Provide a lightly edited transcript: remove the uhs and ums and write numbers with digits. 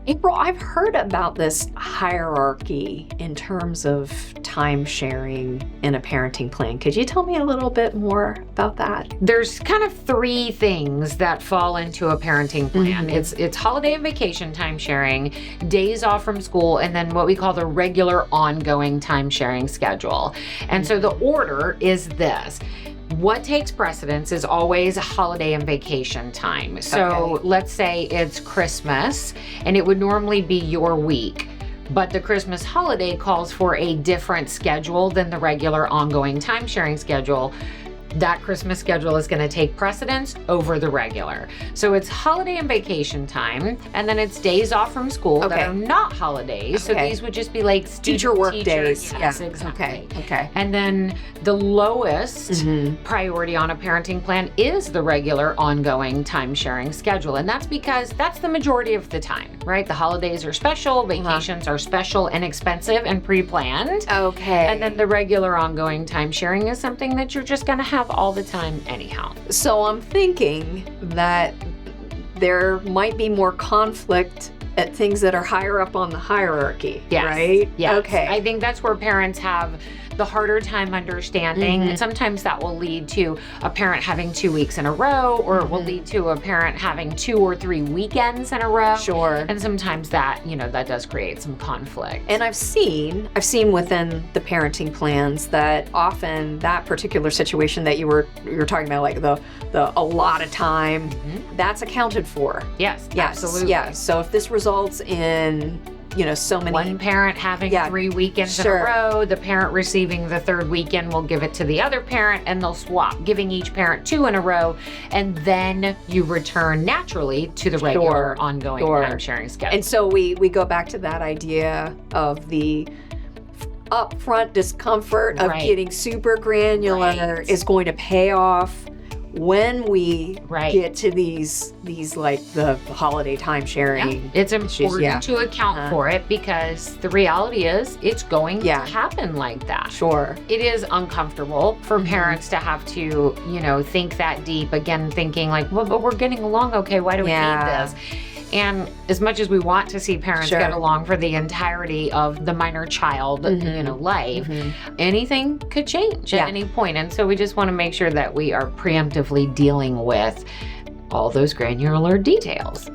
April, I've heard about this hierarchy in terms of time sharing in a parenting plan. Could you tell me a little bit more about that? There's kind of three things that fall into a parenting plan. It's holiday and vacation time sharing, days off from school, and then what we call the regular ongoing time sharing schedule. And so the order is this. What takes precedence is always holiday and vacation time. So let's say it's Christmas, and it would normally be your week. But the Christmas holiday calls for a different schedule than the regular ongoing time sharing schedule. That Christmas schedule is going to take precedence over the regular. So it's holiday and vacation time, and then it's days off from school that are not holidays. So these would just be like teacher work days. Yes, exactly. Okay. And then the lowest priority on a parenting plan is the regular ongoing time sharing schedule. And that's because that's the majority of the time, right? The holidays are special, vacations are special and expensive and pre-planned. Okay. And then the regular ongoing time sharing is something that you're just going to have all the time anyhow. So I'm thinking that there might be more conflict at things that are higher up on the hierarchy, right? Yes. Okay. I think that's where parents have the harder time understanding. And sometimes that will lead to a parent having 2 weeks in a row, or it will lead to a parent having 2 or 3 weekends in a row. Sure. And sometimes that, that does create some conflict. And I've seen within the parenting plans that often that particular situation that you were talking about, like the a lot of time, that's accounted for. Yes, absolutely. Yeah. So if this results in so many. One parent having 3 weekends in a row, the parent receiving the third weekend will give it to the other parent, and they'll swap, giving each parent 2 in a row, and then you return naturally to the regular ongoing time sharing schedule. And so we go back to that idea of the upfront discomfort of getting super granular is going to pay off when we get to these like the holiday time sharing. It's important to account for it, because the reality is it's going to happen like that. Sure. It is uncomfortable for parents to have to, think that deep, again, thinking like, well, but we're getting along okay, why do we need this? And as much as we want to see parents get along for the entirety of the minor child, life, anything could change at any point. And so we just want to make sure that we are preemptively dealing with all those granular details.